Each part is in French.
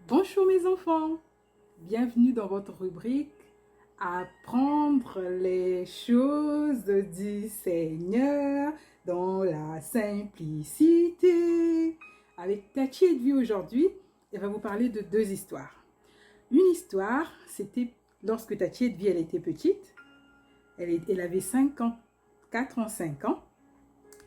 Bonjour mes enfants, bienvenue dans votre rubrique Apprendre les choses du Seigneur dans la simplicité. Avec Tati Edvi aujourd'hui, elle va vous parler de deux histoires. Une histoire, c'était lorsque Tati Edvi elle était petite, elle avait 5 ans, 4 ans, 5 ans.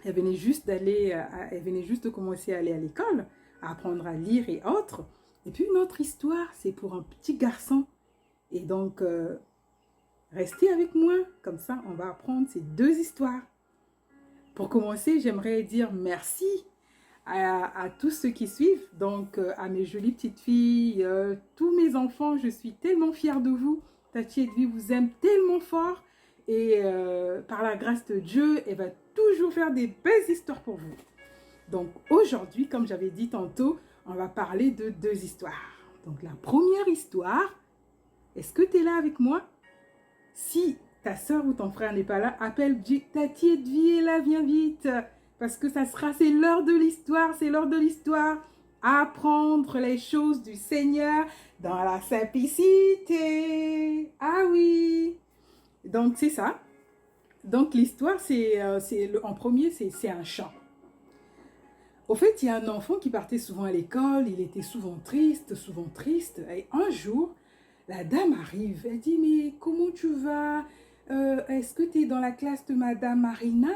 Elle venait juste de commencer à aller à l'école, à apprendre à lire et autres. Et puis une autre histoire, c'est pour un petit garçon. Et donc, restez avec moi, comme ça on va apprendre ces deux histoires. Pour commencer, j'aimerais dire merci à tous ceux qui suivent, donc à mes jolies petites filles, tous mes enfants, je suis tellement fière de vous. Tati Edvi vous aime tellement fort et par la grâce de Dieu, elle va toujours faire des belles histoires pour vous. Donc aujourd'hui, comme j'avais dit tantôt, on va parler de deux histoires. Donc la première histoire, est-ce que tu es là avec moi? Si ta soeur ou ton frère n'est pas là, appelle Tati Edvi est là, viens vite. Parce que c'est l'heure de l'histoire, c'est l'heure de l'histoire. Apprendre les choses du Seigneur dans la simplicité. Ah oui. Donc c'est ça. Donc l'histoire, en premier, c'est un chant. Au fait, il y a un enfant qui partait souvent à l'école, il était souvent triste, et un jour, la dame arrive, elle dit, mais comment tu vas? Est-ce que tu es dans la classe de Madame Marina?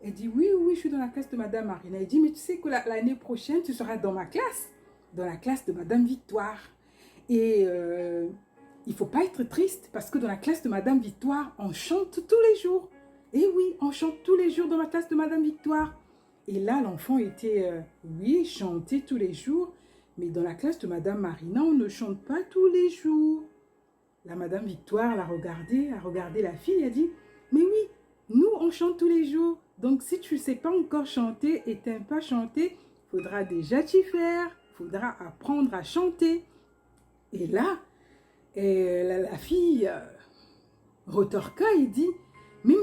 Elle dit, oui, je suis dans la classe de Madame Marina. Elle dit, mais tu sais que l'année prochaine, tu seras dans ma classe, dans la classe de Madame Victoire. Et il ne faut pas être triste, parce que dans la classe de Madame Victoire, on chante tous les jours. Et oui, on chante tous les jours dans la classe de Madame Victoire. Et là, l'enfant était, oui, chantait tous les jours, mais dans la classe de Madame Marina, on ne chante pas tous les jours. La Madame Victoire a regardé la fille, elle a dit, mais oui, nous, on chante tous les jours. Donc, si tu ne sais pas encore chanter et tu n'aimes pas chanter, il faudra déjà t'y faire, il faudra apprendre à chanter. Et là, la fille retorqua et dit, mais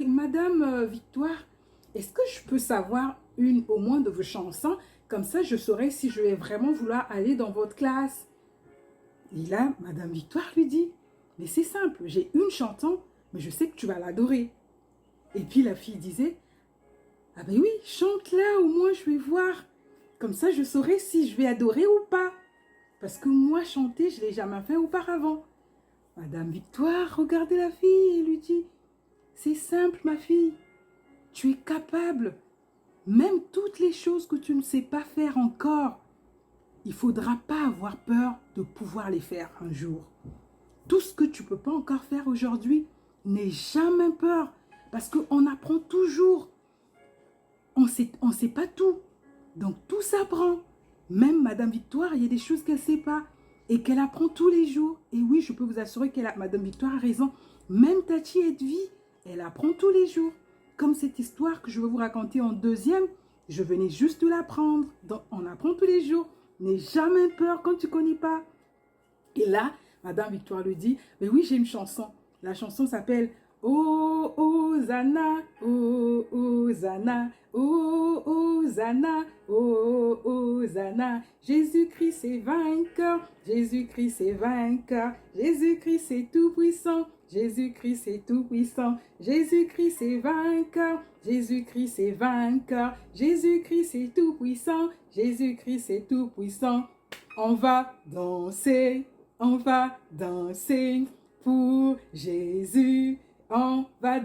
Madame Victoire, est-ce que je peux savoir une au moins de vos chansons? Comme ça, je saurai si je vais vraiment vouloir aller dans votre classe. Et là, Madame Victoire lui dit, mais c'est simple, j'ai une chanson, mais je sais que tu vas l'adorer. Et puis la fille disait, ah ben oui, chante-la, au moins je vais voir. Comme ça, je saurai si je vais adorer ou pas. Parce que moi, chanter, je ne l'ai jamais fait auparavant. Madame Victoire regardait la fille et lui dit, c'est simple ma fille, tu es capable. Même toutes les choses que tu ne sais pas faire encore, il ne faudra pas avoir peur de pouvoir les faire un jour. Tout ce que tu ne peux pas encore faire aujourd'hui, n'aie jamais peur. Parce qu'on apprend toujours. On sait pas tout. Donc tout s'apprend. Même Madame Victoire, il y a des choses qu'elle ne sait pas. Et qu'elle apprend tous les jours. Et oui, je peux vous assurer que Madame Victoire a raison. Même Tati Edvi, elle apprend tous les jours. Comme cette histoire que je vais vous raconter en deuxième, je venais juste de l'apprendre. Donc, on apprend tous les jours. N'aie jamais peur quand tu ne connais pas. Et là, Madame Victoire lui dit, mais oui, j'ai une chanson. La chanson s'appelle Oh, Hosanna, oh, Hosanna, oh, Hosanna, oh, Hosanna. Jésus-Christ est vainqueur, Jésus-Christ est vainqueur, Jésus-Christ est tout-puissant, Jésus-Christ est tout-puissant, Jésus-Christ est vainqueur, Jésus-Christ est vainqueur, Jésus-Christ est tout-puissant, Jésus-Christ est tout-puissant. On va danser pour Jésus. On va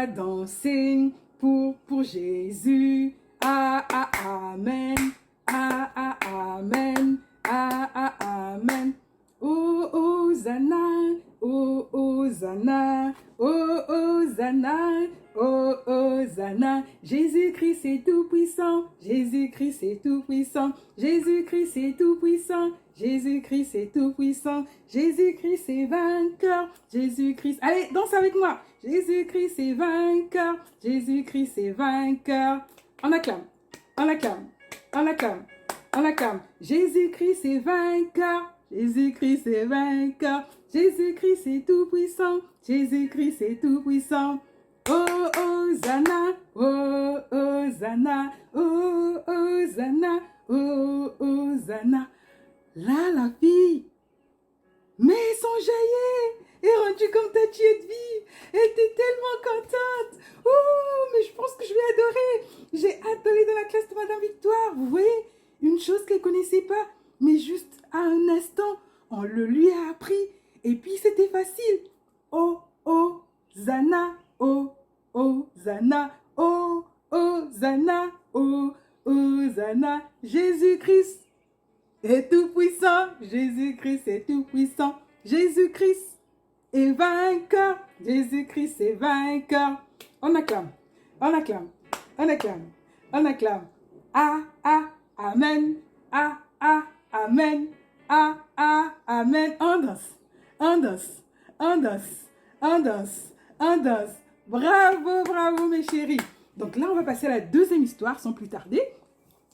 danser pour Jésus. Ah, ah, amen, ah, ah, amen, ah, ah, amen. Oh, Hosanna, oh, Hosanna, oh, Hosanna, oh, Hosanna. Jésus-Christ est tout-puissant, Jésus-Christ est tout-puissant, Jésus-Christ est tout-puissant, Jésus-Christ est tout-puissant, Jésus-Christ est vainqueur, Jésus-Christ... Allez, danse avec moi. Jésus-Christ est vainqueur, Jésus-Christ est vainqueur. On acclame, on acclame, on acclame, on acclame. Jésus-Christ est vainqueur, Jésus-Christ est vainqueur, Jésus-Christ est tout-puissant, Jésus-Christ est tout-puissant. Oh, Hosanna, oh, Hosanna, oh, Hosanna, oh, Hosanna. Hosanna. Là, la fille, mais son jaillet est rendu comme ta tiède vie. Elle était tellement contente. Oh, mais je pense que je vais adorer. J'ai adoré dans la classe de Madame Victoire. Vous voyez, une chose qu'elle ne connaissait pas, mais juste à un instant, on le lui a appris. Et puis, c'était facile. Oh, oh, Zana, oh, oh, Zana, oh, oh, Zana, oh, oh, Zana. Jésus-Christ est tout puissant. Jésus-Christ est tout puissant. Jésus-Christ est vainqueur. Jésus-Christ est vainqueur. On acclame, on acclame, on acclame, on acclame. Ah, ah, amen. Ah, ah, amen. Ah, ah, amen. On danse, on danse, on danse, on danse, on danse. Bravo, bravo mes chéris. Donc là, on va passer à la deuxième histoire sans plus tarder.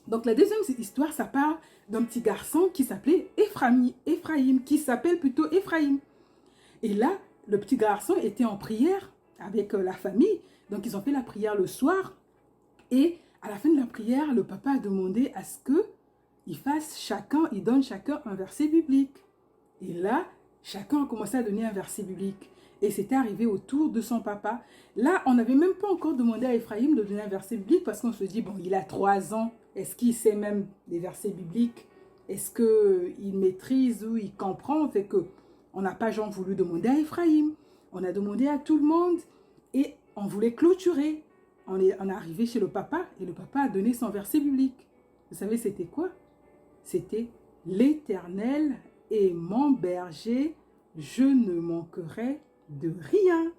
Donc la deuxième histoire, ça parle d'un petit garçon qui s'appelait Ephraïm, qui s'appelle plutôt Ephraïm. Et là, le petit garçon était en prière avec la famille. Donc ils ont fait la prière le soir. Et à la fin de la prière, le papa a demandé à ce qu'il donne chacun un verset biblique. Et là, chacun a commencé à donner un verset biblique. Et c'était arrivé au tour de son papa. Là, on n'avait même pas encore demandé à Ephraïm de donner un verset biblique parce qu'on se dit, bon, il a 3 ans. Est-ce qu'il sait même des versets bibliques? Est-ce qu'il maîtrise ou il comprend? Fait que on n'a pas genre voulu demander à Ephraïm. On a demandé à tout le monde et on voulait clôturer. On est arrivé chez le papa et le papa a donné son verset biblique. Vous savez, c'était quoi? C'était « L'Éternel est mon berger, je ne manquerai de rien. »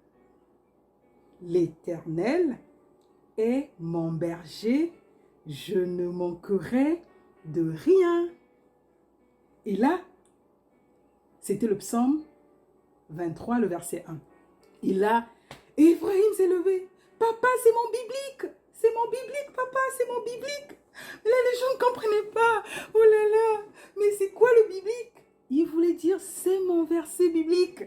L'Éternel est mon berger, je ne manquerai de rien. Et là, c'était le psaume 23, le verset 1. Et là, Ephraïm s'est levé. Papa, c'est mon biblique. C'est mon biblique, papa, c'est mon biblique. Mais là, les gens ne comprenaient pas. Oh là là, mais c'est quoi le biblique? Il voulait dire, c'est mon verset biblique.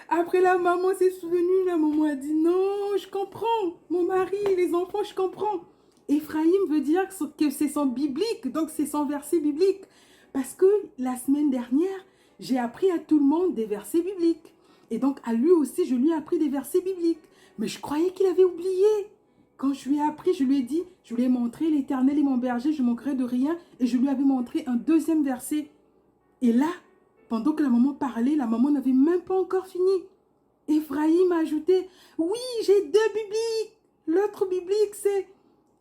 Après, la maman s'est souvenue. La maman a dit, non, je comprends. Mon mari, les enfants, je comprends. Ephraïm veut dire que c'est son biblique, donc c'est son verset biblique. Parce que la semaine dernière, j'ai appris à tout le monde des versets bibliques. Et donc, à lui aussi, je lui ai appris des versets bibliques. Mais je croyais qu'il avait oublié. Quand je lui ai appris, je lui ai dit, je lui ai montré, l'Éternel est mon berger, je ne manquerai de rien. Et je lui avais montré un deuxième verset. Et là, pendant que la maman parlait, la maman n'avait même pas encore fini. Ephraïm a ajouté, oui, j'ai 2 bibliques. L'autre biblique, c'est,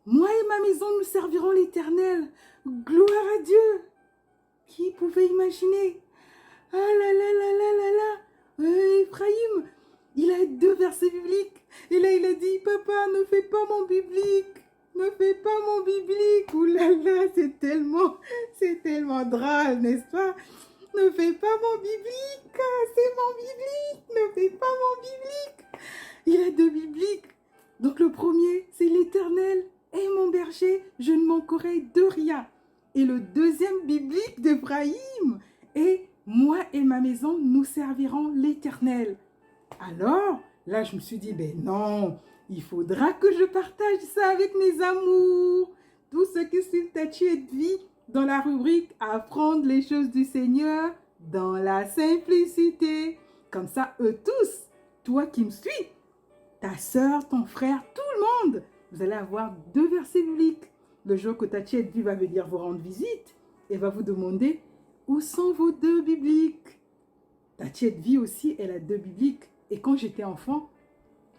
moi et ma maison, nous servirons l'Éternel. Gloire à Dieu. Qui pouvait imaginer? Ah là là là là là là. Ephraïm, il a 2 versets bibliques. Et là, il a dit, papa, ne fais pas mon biblique. Ne fais pas mon biblique. Ouh là là, c'est tellement drôle, n'est-ce pas? Ne fais pas mon biblique. C'est mon biblique. Ne fais pas mon biblique. Il a 2 bibliques. Donc le premier, c'est l'Éternel est mon berger. Je ne manquerai de rien. Et le deuxième biblique d'Ephraïm est moi et ma maison, nous servirons l'Éternel. Alors, là, je me suis dit, ben non, il faudra que je partage ça avec mes amours. Tous ceux qui suivent Tachi et Vie dans la rubrique Apprendre les choses du Seigneur dans la simplicité. Comme ça, eux tous, toi qui me suis, ta soeur, ton frère, tout le monde, vous allez avoir 2 versets bibliques. Le jour que Tachi et Vie va venir vous rendre visite et va vous demander où sont vos 2 bibliques. Tachi et Vie aussi, elle a 2 bibliques. Et quand j'étais enfant,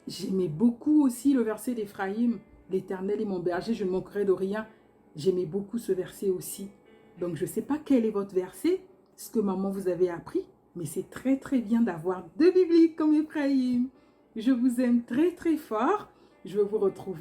j'aimais beaucoup aussi le verset d'Ephraïm. L'Éternel est mon berger, je ne manquerai de rien. J'aimais beaucoup ce verset aussi. Donc je ne sais pas quel est votre verset, ce que maman vous avait appris, mais c'est très très bien d'avoir 2 bibliques comme Ephraïm. Je vous aime très très fort. Je vais vous retrouver.